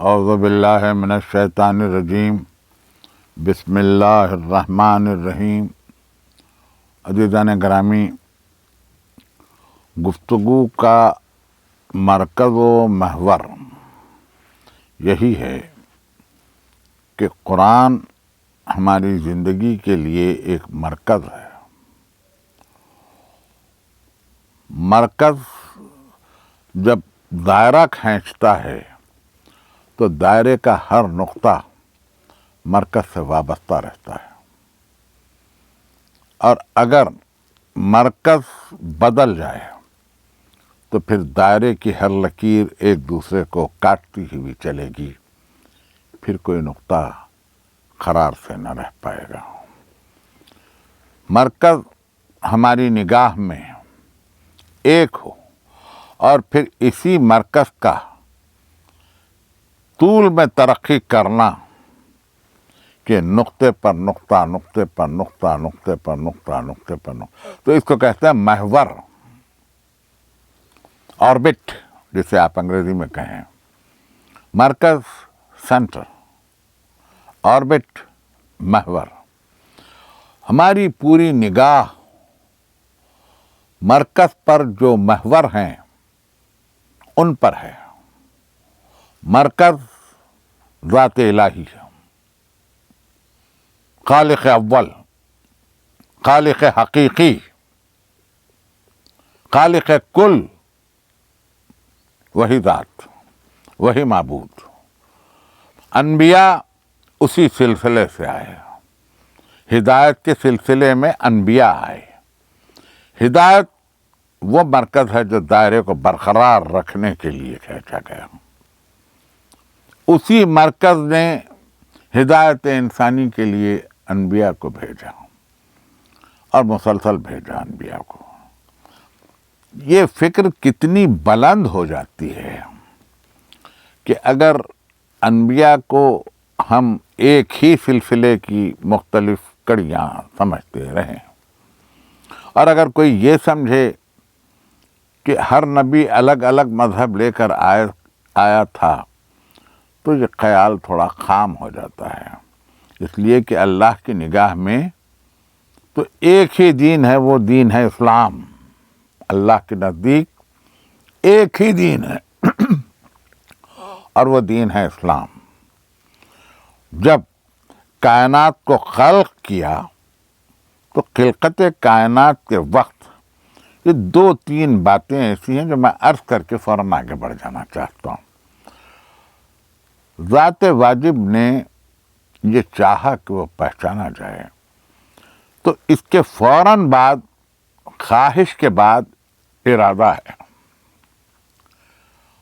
اعوذ باللہ من الشیطان الرجیم بسم اللہ الرحمن الرحیم۔ عزیزان گرامی، گفتگو کا مرکز و محور یہی ہے کہ قرآن ہماری زندگی کے لیے ایک مرکز ہے۔ مرکز جب دائرہ کھینچتا ہے تو دائرے کا ہر نقطہ مرکز سے وابستہ رہتا ہے، اور اگر مرکز بدل جائے تو پھر دائرے کی ہر لکیر ایک دوسرے کو کاٹتی ہوئی چلے گی، پھر کوئی نقطہ قرار سے نہ رہ پائے گا۔ مرکز ہماری نگاہ میں ایک ہو اور پھر اسی مرکز کا طول میں ترقی کرنا کہ نقطے پر نقطہ، نقطے پر نقطہ، نقطے پر نقطہ، نقطے پر نقطہ، تو اس کو کہتے ہیں محور، آربٹ جسے آپ انگریزی میں کہیں۔ مرکز سینٹر، آربٹ محور۔ ہماری پوری نگاہ مرکز پر جو محور ہیں ان پر ہے۔ مرکز ذات الہی ہے، خالق اول، خالق حقیقی، خالق کل، وہی ذات، وہی معبود۔ انبیاء اسی سلسلے سے آئے، ہدایت کے سلسلے میں انبیاء آئے۔ ہدایت وہ مرکز ہے جو دائرے کو برقرار رکھنے کے لیے کھینچا گیا۔ اسی مرکز نے ہدایت انسانی کے لیے انبیاء کو بھیجا اور مسلسل بھیجا انبیاء کو۔ یہ فکر کتنی بلند ہو جاتی ہے کہ اگر انبیاء کو ہم ایک ہی سلسلے کی مختلف کڑیاں سمجھتے رہیں، اور اگر کوئی یہ سمجھے کہ ہر نبی الگ الگ مذہب لے کر آیا تھا تو یہ خیال تھوڑا خام ہو جاتا ہے، اس لیے کہ اللہ کی نگاہ میں تو ایک ہی دین ہے، وہ دین ہے اسلام۔ اللہ کے نزدیک ایک ہی دین ہے اور وہ دین ہے اسلام۔ جب کائنات کو خلق کیا تو خلقت کائنات کے وقت یہ دو تین باتیں ایسی ہیں جو میں عرض کر کے فوراً آگے بڑھ جانا چاہتا ہوں۔ ذات واجب نے یہ چاہا کہ وہ پہچانا جائے تو اس کے فوراً بعد، خواہش کے بعد ارادہ ہے۔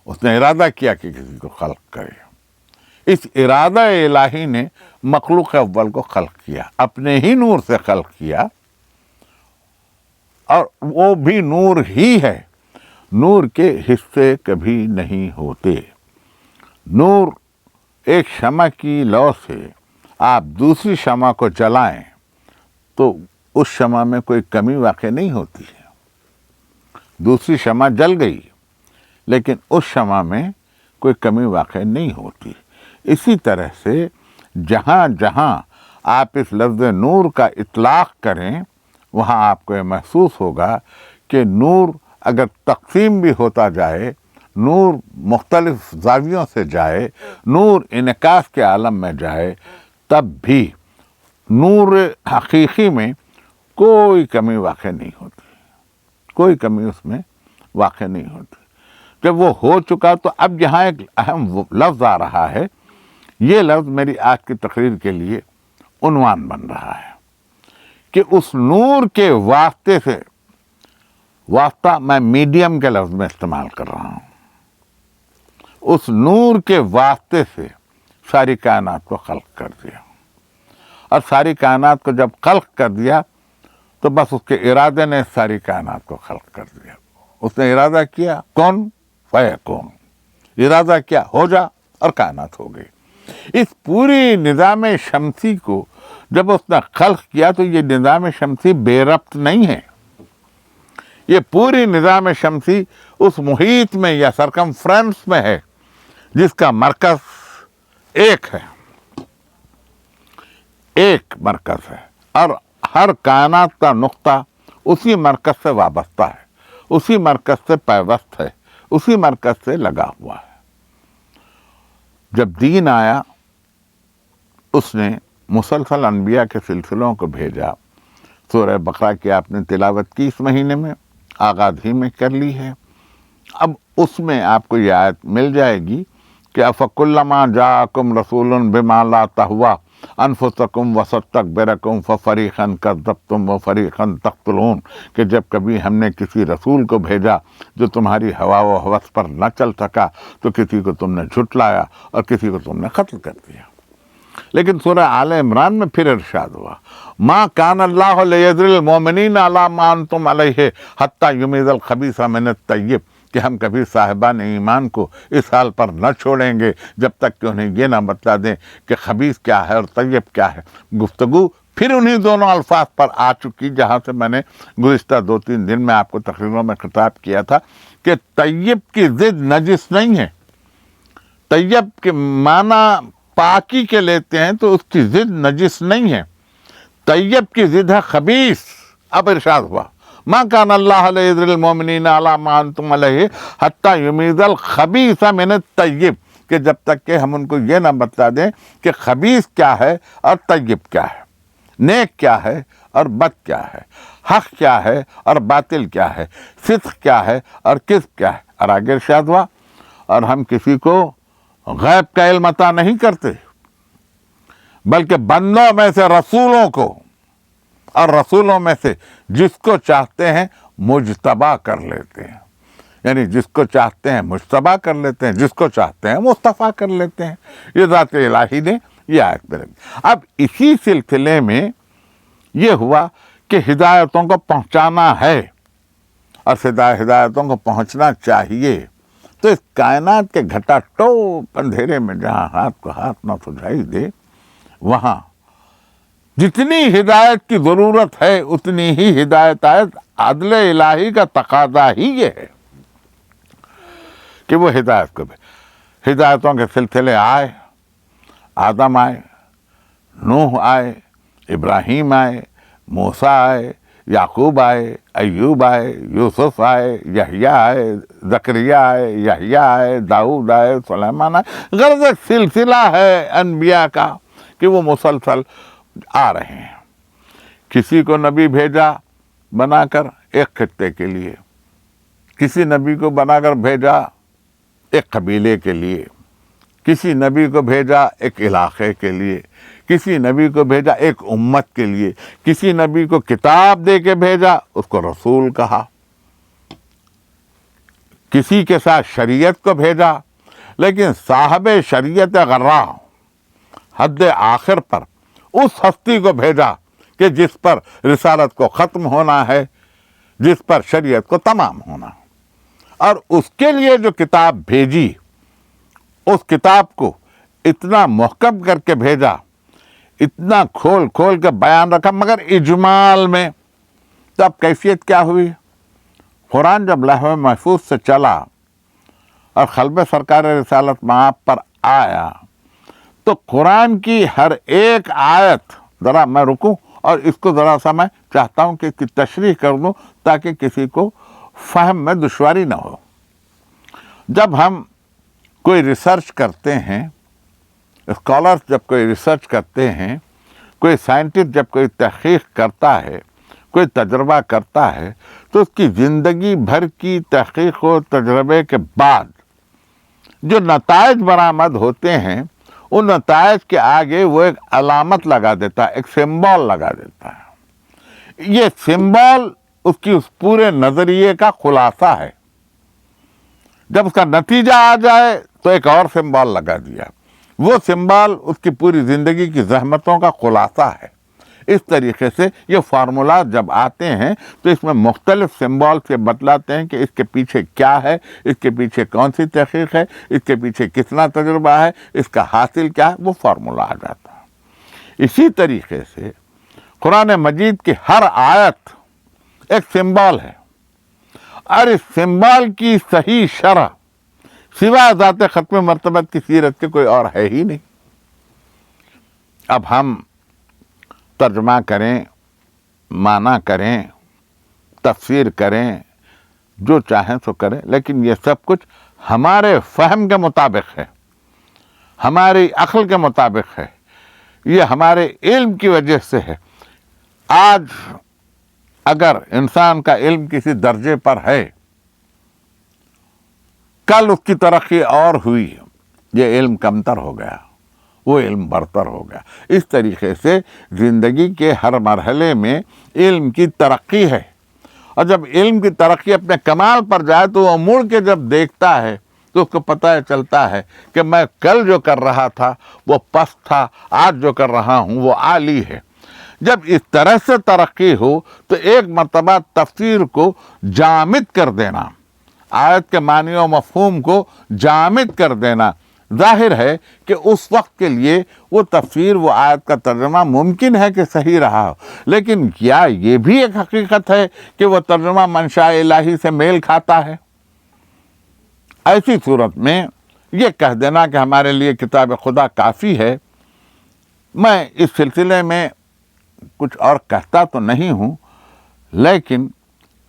اس نے ارادہ کیا کہ کسی کو خلق کرے۔ اس ارادہ الہی نے مخلوق اول کو خلق کیا، اپنے ہی نور سے خلق کیا، اور وہ بھی نور ہی ہے۔ نور کے حصے کبھی نہیں ہوتے۔ نور ایک شمع کی لو سے آپ دوسری شمع کو جلائیں تو اس شمع میں کوئی کمی واقع نہیں ہوتی ہے۔ دوسری شمع جل گئی لیکن اس شمع میں کوئی کمی واقع نہیں ہوتی۔ اسی طرح سے جہاں جہاں آپ اس لفظ نور کا اطلاق کریں وہاں آپ کو یہ محسوس ہوگا کہ نور اگر تقسیم بھی ہوتا جائے، نور مختلف زاویوں سے جائے، نور انعکاس کے عالم میں جائے، تب بھی نور حقیقی میں کوئی کمی واقع نہیں ہوتی، کوئی کمی اس میں واقع نہیں ہوتی۔ جب وہ ہو چکا تو اب یہاں ایک اہم لفظ آ رہا ہے۔ یہ لفظ میری آج کی تقریر کے لیے عنوان بن رہا ہے کہ اس نور کے واسطے سے، واسطہ میں میڈیم کے لفظ میں استعمال کر رہا ہوں، اس نور کے واسطے سے ساری کائنات کو خلق کر دیا، اور ساری کائنات کو جب خلق کر دیا تو بس اس کے ارادے نے ساری کائنات کو خلق کر دیا۔ اس نے ارادہ کیا، کون فیکون، ارادہ کیا، ہو جا، اور کائنات ہو گئی۔ اس پوری نظام شمسی کو جب اس نے خلق کیا تو یہ نظام شمسی بے ربط نہیں ہے۔ یہ پوری نظام شمسی اس محیط میں یا سرکمفرنس میں ہے جس کا مرکز ایک ہے، ایک مرکز ہے، اور ہر کائنات کا نقطہ اسی مرکز سے وابستہ ہے، اسی مرکز سے پیوست ہے، اسی مرکز سے لگا ہوا ہے۔ جب دین آیا اس نے مسلسل انبیاء کے سلسلوں کو بھیجا۔ سورہ بقرہ کی آپ نے تلاوت کی اس مہینے میں، آغاز ہی میں کر لی ہے۔ اب اس میں آپ کو یہ آیت مل جائے گی کہ افکلما جاءکم رسول بما لا تہوی انفسکم وستکبرکم ففریقا کذبتم وفریقا تقتلون، کہ جب کبھی ہم نے کسی رسول کو بھیجا جو تمہاری ہوا و ہوس پر نہ چل سکا تو کسی کو تم نے جھٹلایا اور کسی کو تم نے قتل کر دیا۔ لیکن سورہ آل عمران میں پھر ارشاد ہوا ما کان اللہ لیذر المؤمنین علی ما انتم علیہ حتی یمیز الخبیث من الطیب، کہ ہم کبھی صاحبان ایمان کو اس حال پر نہ چھوڑیں گے جب تک کہ انہیں یہ نہ بتلا دیں کہ خبیث کیا ہے اور طیب کیا ہے۔ گفتگو پھر انہی دونوں الفاظ پر آ چکی جہاں سے میں نے گزشتہ 2-3 دن میں آپ کو تقریروں میں خطاب کیا تھا کہ طیب کی ضد نجس نہیں ہے۔ طیب کے معنی پاکی کے لیتے ہیں تو اس کی ضد نجس نہیں ہے، طیب کی ضد ہے خبیث۔ اب ارشاد ہوا ما کان اللہ لیذر المؤمنین علی ما انتم علیہ حتی یمیز الخبیث من الطیب، کہ جب تک کہ ہم ان کو یہ نہ بتلا دیں کہ خبیث کیا ہے اور طیب کیا ہے، نیک کیا ہے اور بد کیا ہے، حق کیا ہے اور باطل کیا ہے، صدق کیا ہے اور کذب کیا ہے۔ اور آگے ارشاد ہوا اور ہم کسی کو غیب کا علم عطا نہیں کرتے بلکہ بندوں میں سے رسولوں کو، اور رسولوں میں سے جس کو چاہتے ہیں مجتبی کر لیتے ہیں، یعنی جس کو چاہتے ہیں مجتبی کر لیتے ہیں، جس کو چاہتے ہیں مصطفیٰ کر لیتے ہیں۔ یہ ذات الہی نے یہ آیت میں رکھی۔ اب اسی سلسلے میں یہ ہوا کہ ہدایتوں کو پہنچانا ہے اور ہدایتوں کو پہنچنا چاہیے، تو اس کائنات کے گھٹا ٹوپ اندھیرے میں جہاں ہاتھ کو ہاتھ نہ سجھائی دے، وہاں جتنی ہدایت کی ضرورت ہے اتنی ہی ہدایت آئے۔ عدل الہی کا تقاضا ہی یہ ہے کہ وہ ہدایت کو بھی، ہدایتوں کے سلسلے آئے، آدم آئے، نوح آئے، ابراہیم آئے، موسیٰ آئے، یعقوب آئے، ایوب آئے، یوسف آئے، یحییٰ آئے، زکریا آئے، یحییٰ آئے، داؤد آئے، سلیمان آئے۔ غرض ایک سلسلہ ہے انبیاء کا کہ وہ مسلسل آ رہے ہیں۔ کسی کو نبی بھیجا بنا کر ایک خطے کے لیے، کسی نبی کو بنا کر بھیجا ایک قبیلے کے لیے، کسی نبی کو بھیجا ایک علاقے کے لیے، کسی نبی کو بھیجا ایک امت کے لیے، کسی نبی کو کتاب دے کے بھیجا اس کو رسول کہا، کسی کے ساتھ شریعت کو بھیجا، لیکن صاحب شریعت غراء حد آخر پر اس ہستی کو بھیجا کہ جس پر رسالت کو ختم ہونا ہے، جس پر شریعت کو تمام ہونا ہے۔ اور اس کے لیے جو کتاب بھیجی، اس کتاب کو اتنا محکم کر کے بھیجا، اتنا کھول کھول کے بیان رکھا، مگر اجمال میں۔ تو اب کیفیت کیا ہوئی؟ قرآن جب لوح محفوظ سے چلا اور قلب سرکار رسالت مآب پر آیا تو قرآن کی ہر ایک آیت، ذرا میں رکوں اور اس کو ذرا سا میں چاہتا ہوں کہ اس کی تشریح کر دوں تاکہ کسی کو فہم میں دشواری نہ ہو۔ جب ہم کوئی ریسرچ کرتے ہیں، اسکالرز جب کوئی ریسرچ کرتے ہیں، کوئی سائنٹسٹ جب کوئی تحقیق کرتا ہے، کوئی تجربہ کرتا ہے، تو اس کی زندگی بھر کی تحقیق و تجربے کے بعد جو نتائج برآمد ہوتے ہیں، ان نتائج کے آگے وہ ایک علامت لگا دیتا ہے، ایک سمبول لگا دیتا ہے۔ یہ سمبول اس کی اس پورے نظریے کا خلاصہ ہے۔ جب اس کا نتیجہ آ جائے تو ایک اور سمبول لگا دیا، وہ سمبول اس کی پوری زندگی کی زحمتوں کا خلاصہ ہے۔ اس طریقے سے یہ فارمولات جب آتے ہیں تو اس میں مختلف سمبول سے بتلاتے ہیں کہ اس کے پیچھے کیا ہے، اس کے پیچھے کون سی تحقیق ہے، اس کے پیچھے کتنا تجربہ ہے، اس کا حاصل کیا ہے، وہ فارمولہ آ جاتا ہے۔ اسی طریقے سے قرآن مجید کی ہر آیت ایک سمبول ہے، اور اس سمبول کی صحیح شرح سوا ذات ختم مرتبت کی سیرت کے کوئی اور ہے ہی نہیں۔ اب ہم ترجمہ کریں، معنی کریں، تفسیر کریں، جو چاہیں سو کریں، لیکن یہ سب کچھ ہمارے فہم کے مطابق ہے، ہماری عقل کے مطابق ہے، یہ ہمارے علم کی وجہ سے ہے۔ آج اگر انسان کا علم کسی درجے پر ہے، کل اس کی ترقی اور ہوئی، یہ علم کمتر ہو گیا، وہ علم برتر ہو گیا۔ اس طریقے سے زندگی کے ہر مرحلے میں علم کی ترقی ہے، اور جب علم کی ترقی اپنے کمال پر جائے تو وہ مڑ کے جب دیکھتا ہے تو اس کو پتہ چلتا ہے کہ میں کل جو کر رہا تھا وہ پست تھا، آج جو کر رہا ہوں وہ عالی ہے۔ جب اس طرح سے ترقی ہو تو ایک مرتبہ تفسیر کو جامد کر دینا، آیت کے معنی و مفہوم کو جامد کر دینا، ظاہر ہے کہ اس وقت کے لیے وہ تفسیر، وہ آیت کا ترجمہ ممکن ہے کہ صحیح رہا ہو، لیکن کیا یہ بھی ایک حقیقت ہے کہ وہ ترجمہ منشاء الہی سے میل کھاتا ہے؟ ایسی صورت میں یہ کہہ دینا کہ ہمارے لیے کتاب خدا کافی ہے، میں اس سلسلے میں کچھ اور کہتا تو نہیں ہوں، لیکن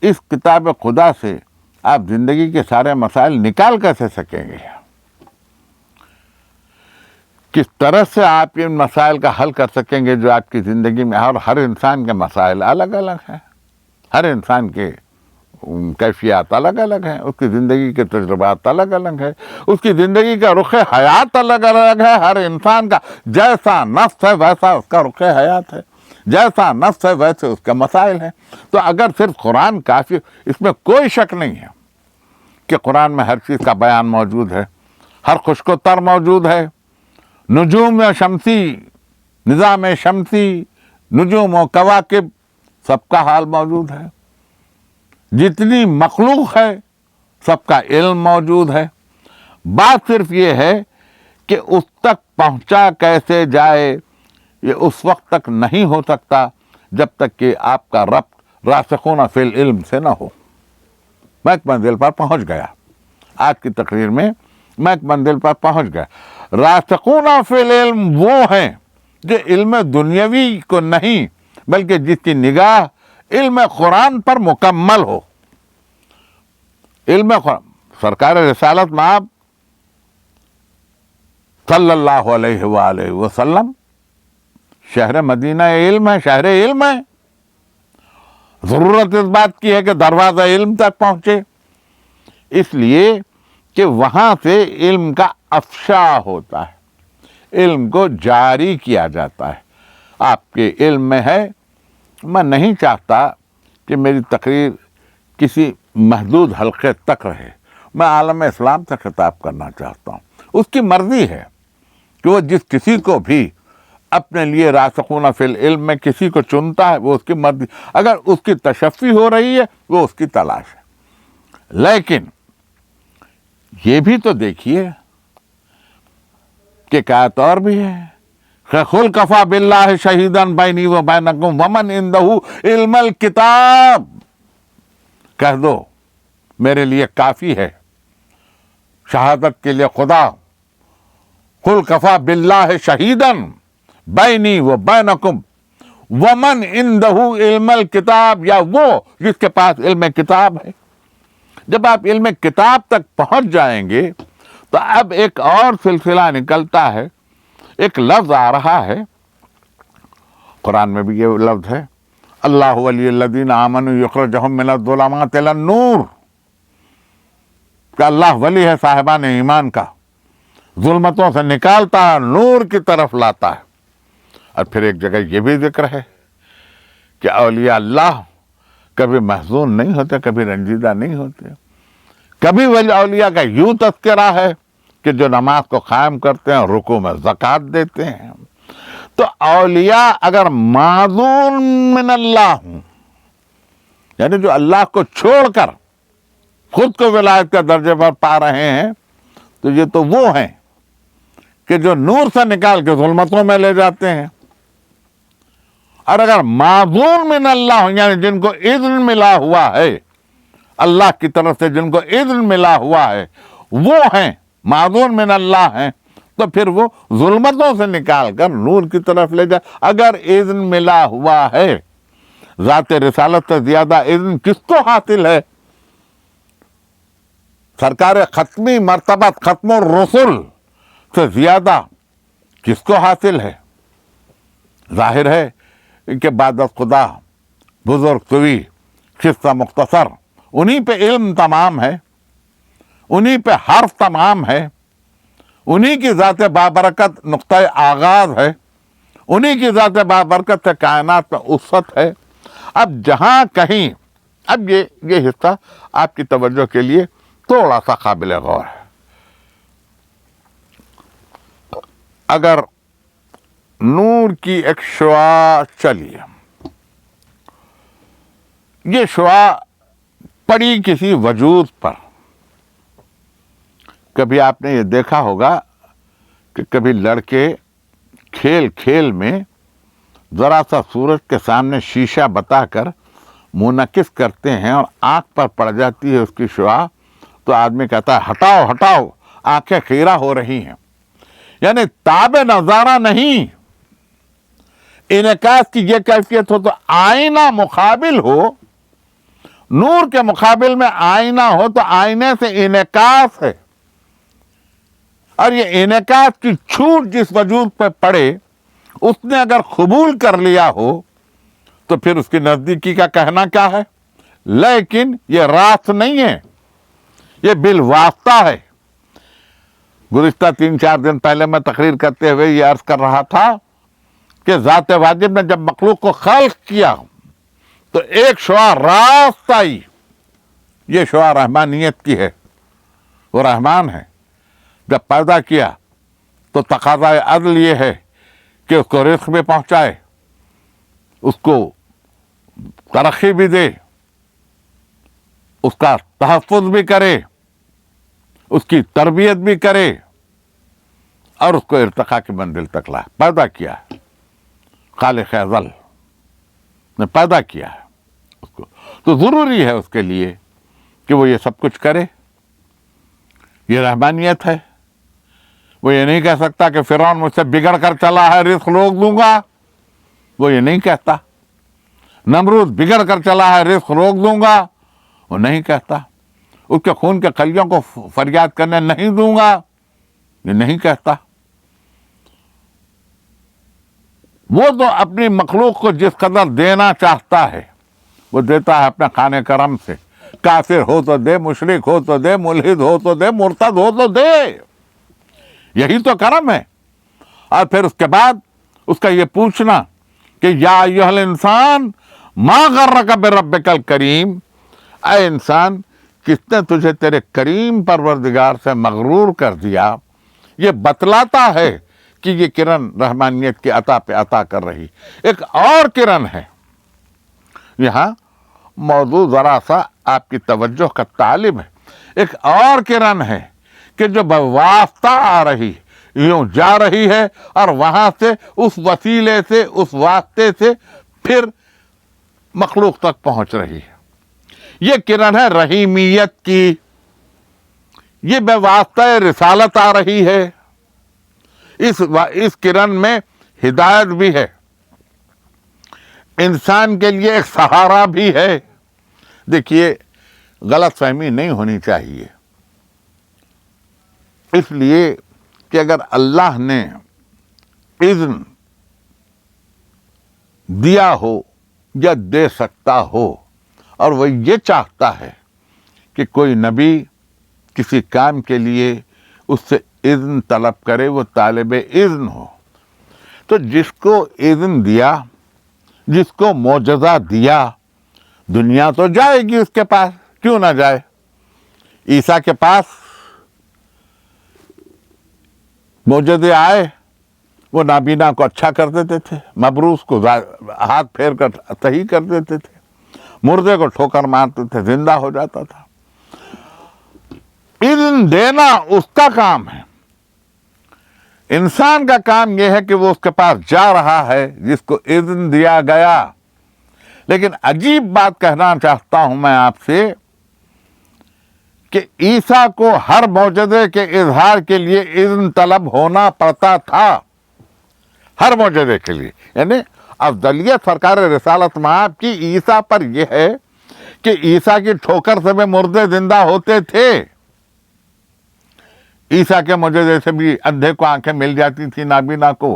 اس کتاب خدا سے آپ زندگی کے سارے مسائل نکال کیسے سکیں گے؟ کس طرح سے آپ ان مسائل کا حل کر سکیں گے جو آپ کی زندگی میں، اور ہر انسان کے مسائل الگ الگ ہیں، ہر انسان کے کیفیات الگ الگ ہیں، اس کی زندگی کے تجربات الگ الگ ہیں، اس کی زندگی کا رخ حیات الگ الگ ہے۔ ہر انسان کا جیسا نفس ہے ویسا اس کا رخ حیات ہے، جیسا نفس ہے ویسے اس کے مسائل ہیں۔ تو اگر صرف قرآن کافی، اس میں کوئی شک نہیں ہے کہ قرآن میں ہر چیز کا بیان موجود ہے، ہر خشک و تر موجود ہے، نجوم شمسی، نظام شمسی، نجوم و کواکب، سب کا حال موجود ہے، جتنی مخلوق ہے سب کا علم موجود ہے۔ بات صرف یہ ہے کہ اس تک پہنچا کیسے جائے، یہ اس وقت تک نہیں ہو سکتا جب تک کہ آپ کا ربط راسخون فی العلم سے نہ ہو۔ میں ایک منزل پر پہنچ گیا، آج کی تقریر میں میں ایک منزل پر پہنچ گیا۔ راسخون فی العلم وہ ہیں جو علم دنیاوی کو نہیں بلکہ جس کی نگاہ علم قرآن پر مکمل ہو۔ علم قرآن، سرکار رسالت مآب صلی اللہ علیہ وآلہ وسلم شہر مدینہ علم ہے، شہر علم ہے۔ ضرورت اس بات کی ہے کہ دروازہ علم تک پہنچے، اس لیے کہ وہاں سے علم کا افشا ہوتا ہے، علم کو جاری کیا جاتا ہے۔ آپ کے علم میں ہے، میں نہیں چاہتا کہ میری تقریر کسی محدود حلقے تک رہے، میں عالم اسلام سے خطاب کرنا چاہتا ہوں۔ اس کی مرضی ہے کہ وہ جس کسی کو بھی اپنے لیے راسخون فی العلم میں کسی کو چنتا ہے، وہ اس کی مرضی، اگر اس کی تشفی ہو رہی ہے وہ اس کی تلاش ہے۔ لیکن یہ بھی تو دیکھیے کہ آیت اور بھی ہے، قل کفیٰ باللہ شہیدا بینی و بینکم ومن عندہ علم الکتاب، کہہ دو میرے لیے کافی ہے شہادت کے لیے خدا، قل کفیٰ باللہ شہیدا بینی و بینکم ومن عندہ علم الکتاب، یا وہ جس کے پاس علم کتاب ہے۔ جب آپ علم کتاب تک پہنچ جائیں گے تو اب ایک اور سلسلہ نکلتا ہے، ایک لفظ آ رہا ہے قرآن میں بھی، یہ لفظ ہے اللہ ولی الذین آمنوا یخرجہم من الظلمات الی النور، کہ اللہ ولی ہے صاحبان ایمان کا، ظلمتوں سے نکالتا ہے، نور کی طرف لاتا ہے۔ اور پھر ایک جگہ یہ بھی ذکر ہے کہ اولیاء اللہ کبھی محزون نہیں ہوتے، کبھی رنجیدہ نہیں ہوتے۔ کبھی ولی اولیاء کا یوں تذکرہ ہے کہ جو نماز کو قائم کرتے ہیں، رکوع میں زکوٰۃ دیتے ہیں۔ تو اولیاء اگر معذون من اللہ ہوں، یعنی جو اللہ کو چھوڑ کر خود کو ولایت کے درجے پر پا رہے ہیں، تو یہ تو وہ ہیں کہ جو نور سے نکال کے ظلمتوں میں لے جاتے ہیں۔ اور اگر معذون من اللہ ہوں، یعنی جن کو اذن ملا ہوا ہے اللہ کی طرف سے، جن کو اذن ملا ہوا ہے وہ ہیں، معذون من اللہ ہیں، تو پھر وہ ظلمتوں سے نکال کر نور کی طرف لے جائے۔ اگر اذن ملا ہوا ہے، ذات رسالت سے زیادہ اذن کس کو حاصل ہے؟ سرکار ختمی مرتبہ ختم الرسل سے زیادہ کس کو حاصل ہے؟ ظاہر ہے کہ بعد از خدا بزرگ طوی قصہ مختصر، انہی پہ علم تمام ہے، انہی پہ حرف تمام ہے، انہی کی ذات بابرکت نقطہ آغاز ہے، انہی کی ذات بابرکت سے کائنات میں وسعت ہے۔ اب جہاں کہیں، اب یہ حصہ آپ کی توجہ کے لیے تھوڑا سا قابل غور ہے۔ اگر نور کی ایک شعاع چلیے، یہ شعاع پڑی کسی وجود پر، کبھی آپ نے یہ دیکھا ہوگا کہ کبھی لڑکے کھیل کھیل میں ذرا سا سورج کے سامنے شیشہ بتا کر منعکس کرتے ہیں اور آنکھ پر پڑ جاتی ہے اس کی شعاع، تو آدمی کہتا ہے ہٹاؤ ہٹاؤ، آنکھیں خیرہ ہو رہی ہیں۔ یعنی تاب نظارہ نہیں، انعکاس کی یہ کیفیت ہو تو آئینہ مقابل ہو، نور کے مقابل میں آئینہ ہو تو آئینے سے انعکاس ہے، اور یہ انعکاس کی چھوٹ جس وجود پہ پڑے اس نے اگر قبول کر لیا ہو تو پھر اس کی نزدیکی کا کہنا کیا ہے؟ لیکن یہ راست نہیں ہے، یہ بالواسطہ ہے۔ گزشتہ 3-4 دن پہلے میں تقریر کرتے ہوئے یہ عرض کر رہا تھا کہ ذات واجب نے جب مخلوق کو خلق کیا تو ایک شعاع راست آئی، یہ شعاع رحمانیت کی ہے، وہ رحمان ہے۔ جب پیدا کیا تو تقاضا عدل یہ ہے کہ اس کو رزق بھی پہنچائے، اس کو ترقی بھی دے، اس کا تحفظ بھی کرے، اس کی تربیت بھی کرے، اور اس کو ارتقاء کی منزل تک لائے۔ پیدا کیا ہے، خالق ازل نے پیدا کیا ہے اس کو، تو ضروری ہے اس کے لیے کہ وہ یہ سب کچھ کرے۔ یہ رحمانیت ہے۔ وہ یہ نہیں کہہ سکتا کہ فرعون مجھ سے بگڑ کر چلا ہے، رزق روک دوں گا، وہ یہ نہیں کہتا۔ نمرود بگڑ کر چلا ہے، رزق روک دوں گا، وہ نہیں کہتا۔ اس کے خون کے قلیوں کو فریاد کرنے نہیں دوں گا، یہ نہیں کہتا۔ وہ تو اپنی مخلوق کو جس قدر دینا چاہتا ہے وہ دیتا ہے اپنے خانے کرم سے۔ کافر ہو تو دے، مشرک ہو تو دے، ملحد ہو تو دے، مرتد ہو تو دے، یہی تو کرم ہے۔ اور پھر اس کے بعد اس کا یہ پوچھنا کہ یا ایھا الانسان ما غرک بربک الکریم، اے انسان کس نے تجھے تیرے کریم پروردگار سے مغرور کر دیا، یہ بتلاتا ہے کہ یہ کرن رحمانیت کی عطا پہ عطا کر رہی۔ ایک اور کرن ہے، یہاں موضوع ذرا سا آپ کی توجہ کا طالب ہے۔ ایک اور کرن ہے کہ جو بواسطہ آ رہی، یوں جا رہی ہے اور وہاں سے اس وسیلے سے، اس واسطے سے پھر مخلوق تک پہنچ رہی ہے۔ یہ کرن ہے رحیمیت کی، یہ بے واسطہ رسالت آ رہی ہے۔ اس کرن میں ہدایت بھی ہے، انسان کے لیے ایک سہارا بھی ہے۔ دیکھیے غلط فہمی نہیں ہونی چاہیے، اس لیے کہ اگر اللہ نے اذن دیا ہو یا دے سکتا ہو اور وہ یہ چاہتا ہے کہ کوئی نبی کسی کام کے لیے اس سے اذن طلب کرے، وہ طالب اذن ہو، تو جس کو اذن دیا، جس کو معجزہ دیا، دنیا تو جائے گی اس کے پاس، کیوں نہ جائے؟ عیسیٰ کے پاس معجزے آئے، وہ نابینا کو اچھا کر دیتے تھے، مبروس کو ہاتھ پھیر کر صحیح کر دیتے تھے، مردے کو ٹھوکر مارتے تھے، زندہ ہو جاتا تھا۔ اذن دینا اس کا کام ہے۔ انسان کا کام یہ ہے کہ وہ اس کے پاس جا رہا ہے جس کو اذن دیا گیا۔ لیکن عجیب بات کہنا چاہتا ہوں میں آپ سے کہ عیسیٰ کو ہر معجزے کے اظہار کے لیے اذن طلب ہونا پڑتا تھا، ہر معجزے کے لیے. یعنی افضلیت سرکار رسالت مآب کی عیسیٰ پر یہ ہے کہ عیسیٰ کی ٹھوکر سے بھی مردے زندہ ہوتے تھے. عیسیٰ کے معجزے سے بھی اندھے کو آنکھیں مل جاتی تھی، نابینا کو.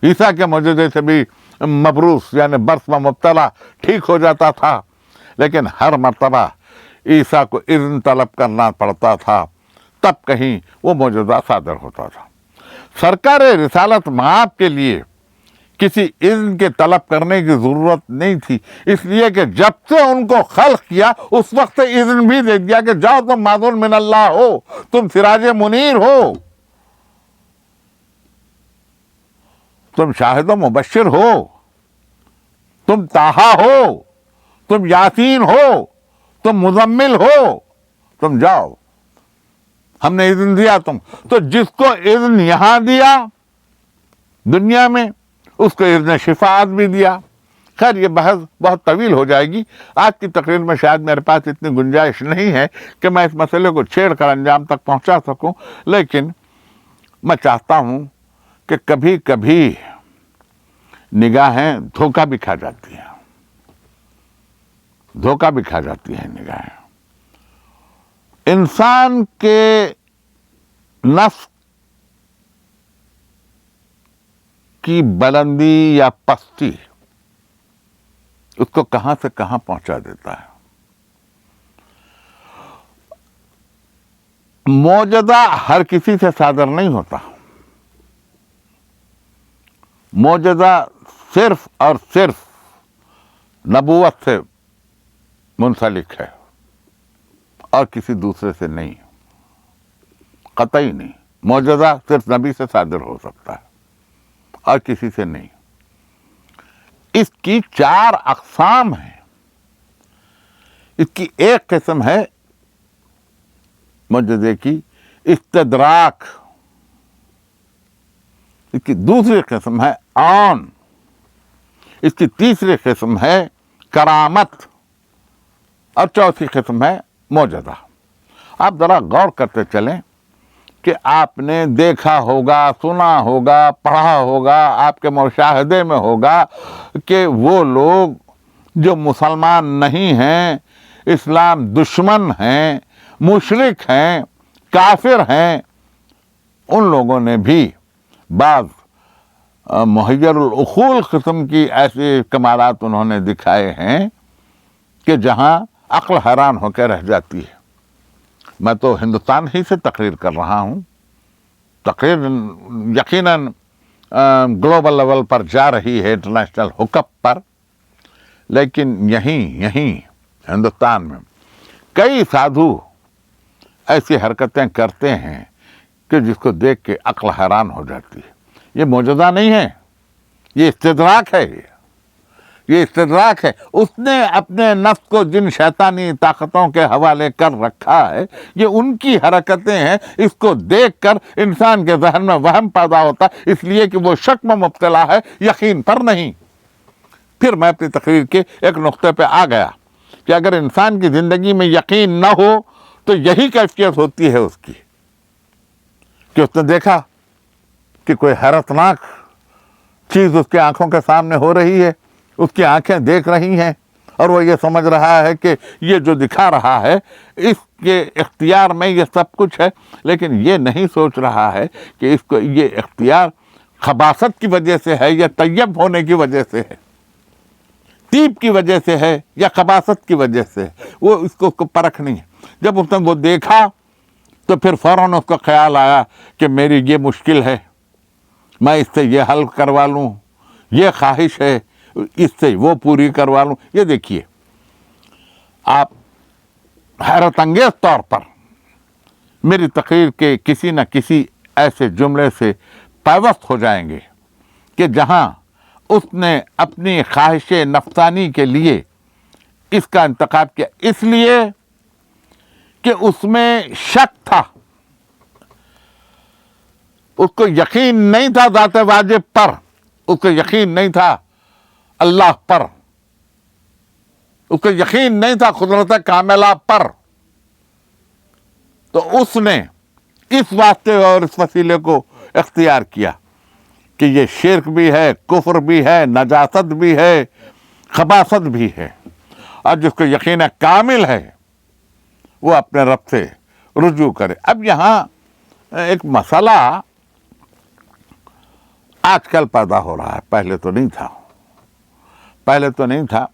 عیسیٰ کے معجزے سے بھی مبروس یعنی برس میں مبتلا ٹھیک ہو جاتا تھا. لیکن ہر مرتبہ عیسیٰ کو اذن طلب کرنا پڑتا تھا، تب کہیں وہ معجزہ صادر ہوتا تھا. سرکار رسالت مآب کے لیے کسی اذن کے طلب کرنے کی ضرورت نہیں تھی، اس لیے کہ جب سے ان کو خلق کیا اس وقت سے اذن بھی دے دیا کہ جاؤ تم معذون من اللہ ہو، تم سراج منیر ہو، تم شاہد و مبشر ہو، تم طٰہٰ ہو، تم یاسین ہو، تم مزمل ہو، تم جاؤ، ہم نے اذن دیا تم. تو جس کو اذن یہاں دیا دنیا میں اس کو اذن شفاعت بھی دیا. خیر یہ بحث بہت طویل ہو جائے گی، آج کی تقریر میں شاید میرے پاس اتنی گنجائش نہیں ہے کہ میں اس مسئلے کو چھیڑ کر انجام تک پہنچا سکوں. لیکن میں چاہتا ہوں کہ کبھی کبھی نگاہیں دھوکہ بھی کھا جاتی ہیں، دھوکہ بھی کھا جاتی ہیں نگاہیں. انسان کے نفس کی بلندی یا پستی اس کو کہاں سے کہاں پہنچا دیتا ہے. معجزہ ہر کسی سے صادر نہیں ہوتا. معجزہ صرف اور صرف نبوت سے منسلک ہے اور کسی دوسرے سے نہیں، قطعی نہیں. معجزہ صرف نبی سے صادر ہو سکتا ہے اور کسی سے نہیں. اس کی 4 اقسام ہیں. اس کی ایک قسم ہے معجزے کی استدراک، اس کی دوسری قسم ہے عون، اس کی تیسری قسم ہے کرامت، اور چوتھی قسم ہے معجزہ. آپ ذرا غور کرتے چلیں کہ آپ نے دیکھا ہوگا، سنا ہوگا، پڑھا ہوگا، آپ کے مشاہدے میں ہوگا کہ وہ لوگ جو مسلمان نہیں ہیں، اسلام دشمن ہیں، مشرک ہیں، کافر ہیں، ان لوگوں نے بھی بعض محیر العقول قسم کی ایسے کمالات انہوں نے دکھائے ہیں کہ جہاں عقل حیران ہو کے رہ جاتی ہے. میں تو ہندوستان ہی سے تقریر کر رہا ہوں، تقریر یقیناً گلوبل لیول پر جا رہی ہے، انٹرنیشنل ہک اپ پر، لیکن یہیں ہندوستان میں کئی سادھو ایسی حرکتیں کرتے ہیں کہ جس کو دیکھ کے عقل حیران ہو جاتی ہے. یہ معجزہ نہیں ہے، یہ استدراک ہے. یہ استدراک ہے. اس نے اپنے نفس کو جن شیطانی طاقتوں کے حوالے کر رکھا ہے، یہ ان کی حرکتیں ہیں. اس کو دیکھ کر انسان کے ذہن میں وہم پیدا ہوتا ہے، اس لیے کہ وہ شک میں مبتلا ہے، یقین پر نہیں. پھر میں اپنی تقریر کے ایک نقطے پہ آ گیا کہ اگر انسان کی زندگی میں یقین نہ ہو تو یہی کیفیت ہوتی ہے اس کی کہ اس نے دیکھا کہ کوئی حیرتناک چیز اس کی آنکھوں کے سامنے ہو رہی ہے، اس کی آنکھیں دیکھ رہی ہیں، اور وہ یہ سمجھ رہا ہے کہ یہ جو دکھا رہا ہے اس کے اختیار میں یہ سب کچھ ہے، لیکن یہ نہیں سوچ رہا ہے کہ اس کو یہ اختیار خباثت کی وجہ سے ہے یا طیب ہونے کی وجہ سے ہے، طیب کی وجہ سے ہے یا خباثت کی وجہ سے ہے. وہ اس کو پرکھ نہیں ہے. جب اس نے وہ دیکھا تو پھر فوراً اس کو خیال آیا کہ میری یہ مشکل ہے، میں اس سے یہ حل کروا لوں، یہ خواہش ہے اس سے وہ پوری کروا لوں. یہ دیکھیے، آپ حیرت انگیز طور پر میری تقریر کے کسی نہ کسی ایسے جملے سے پیوست ہو جائیں گے کہ جہاں اس نے اپنی خواہش نفسانی کے لیے اس کا انتخاب کیا، اس لیے کہ اس میں شک تھا، اس کو یقین نہیں تھا ذات واجب پر، اس کو یقین نہیں تھا اللہ پر، اس کو یقین نہیں تھا قدرت کاملہ پر. تو اس نے اس واسطے اور اس وسیلے کو اختیار کیا کہ یہ شرک بھی ہے، کفر بھی ہے، نجاست بھی ہے، خباثت بھی ہے، اور جس کو یقین کامل ہے وہ اپنے رب سے رجوع کرے۔ اب یہاں ایک مسئلہ آج کل پیدا ہو رہا ہے، پہلے تو نہیں تھا،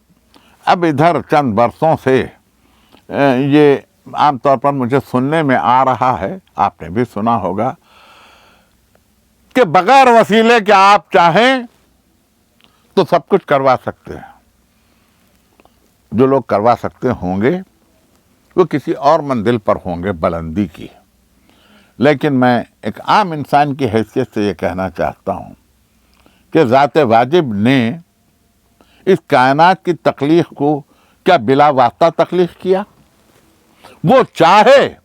اب ادھر چند برسوں سے یہ عام طور پر مجھے سننے میں آ رہا ہے، آپ نے بھی سنا ہوگا، کہ بغیر وسیلے کے آپ چاہیں تو سب کچھ کروا سکتے ہیں۔ جو لوگ کروا سکتے ہوں گے وہ کسی اور منزل پر ہوں گے بلندی کی، لیکن میں ایک عام انسان کی حیثیت سے یہ کہنا چاہتا ہوں کہ ذات واجب نے اس کائنات کی تخلیق کو کیا بلا واسطہ تخلیق کیا؟ وہ چاہے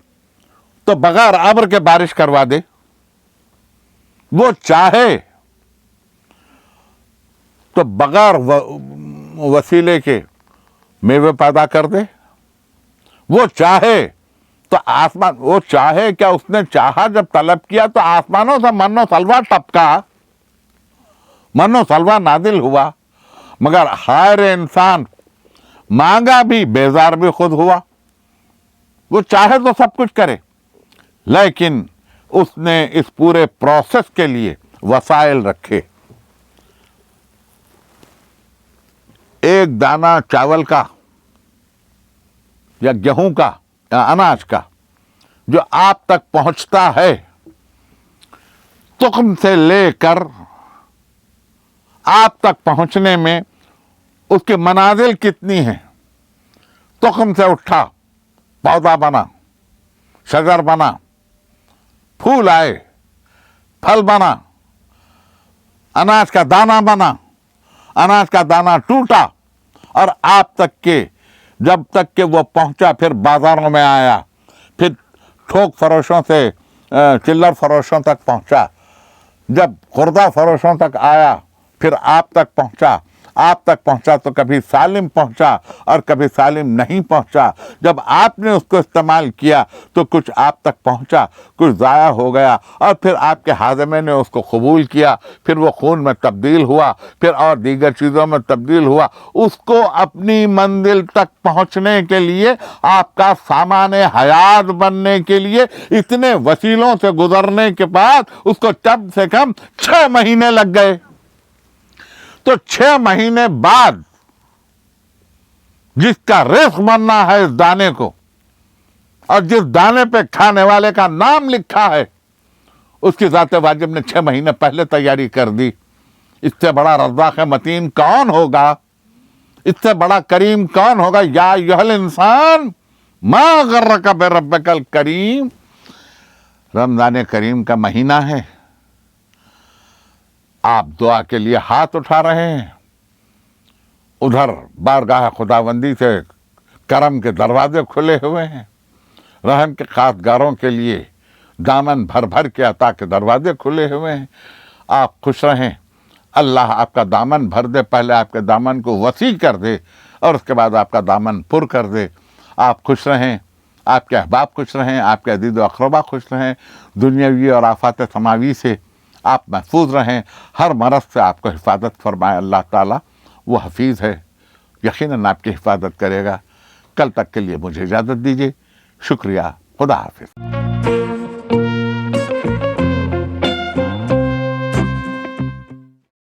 تو بغیر ابر کے بارش کروا دے، وہ چاہے تو بغیر وسیلے کے میوے پیدا کر دے، وہ چاہے تو آسمان، وہ چاہے کیا اس نے چاہا جب طلب کیا تو آسمانوں سے من و سلوہ ٹپکا، من و سلوہ نازل ہوا، مگر خیر انسان مانگا بھی بیزار بھی خود ہوا۔ وہ چاہے تو سب کچھ کرے، لیکن اس نے اس پورے پروسیس کے لیے وسائل رکھے۔ ایک دانہ چاول کا یا گیہوں کا یا اناج کا جو آپ تک پہنچتا ہے، تخم سے لے کر آپ تک پہنچنے میں اس کی منازل کتنی ہیں؟ تخم سے اٹھا، پودا بنا، شجر بنا، پھول آئے، پھل بنا، اناج کا دانہ بنا، اناج کا دانہ ٹوٹا، اور آپ تک کے جب تک کہ وہ پہنچا، پھر بازاروں میں آیا، پھر تھوک فروشوں سے چلر فروشوں تک پہنچا، جب خوردہ فروشوں تک آیا، پھر آپ تک پہنچا تو کبھی سالم پہنچا اور کبھی سالم نہیں پہنچا۔ جب آپ نے اس کو استعمال کیا تو کچھ آپ تک پہنچا، کچھ ضائع ہو گیا، اور پھر آپ کے ہاضمے نے اس کو قبول کیا، پھر وہ خون میں تبدیل ہوا، پھر اور دیگر چیزوں میں تبدیل ہوا۔ اس کو اپنی منزل تک پہنچنے کے لیے، آپ کا سامان حیات بننے کے لیے اتنے وسیلوں سے گزرنے کے بعد اس کو کم سے کم 6 مہینے لگ گئے۔ تو 6 مہینے بعد جس کا رزق بننا ہے اس دانے کو، اور جس دانے پہ کھانے والے کا نام لکھا ہے، اس کی ذات واجب نے 6 مہینے پہلے تیاری کر دی۔ اس سے بڑا رزاق متین کون ہوگا؟ اس سے بڑا کریم کون ہوگا؟ یا ایھا الانسان ما غرک بربک الکریم۔ رمضان کریم کا مہینہ ہے، آپ دعا کے لیے ہاتھ اٹھا رہے ہیں، ادھر بارگاہ خداوندی سے کرم کے دروازے کھلے ہوئے ہیں، رحم کے خواستگاروں کے لیے دامن بھر بھر کے عطا کے دروازے کھلے ہوئے ہیں۔ آپ خوش رہیں، اللہ آپ کا دامن بھر دے، پہلے آپ کے دامن کو وسیع کر دے اور اس کے بعد آپ کا دامن پر کر دے۔ آپ خوش رہیں، آپ کے احباب خوش رہیں، آپ کے عزیز و اقربا خوش رہیں، دنیاوی اور آفات سماوی سے آپ محفوظ رہیں، ہر مرض سے آپ کو حفاظت فرمائے اللہ تعالیٰ۔ وہ حفیظ ہے، یقیناً آپ کی حفاظت کرے گا۔ کل تک کے لیے مجھے اجازت دیجیے، شکریہ، خدا حافظ۔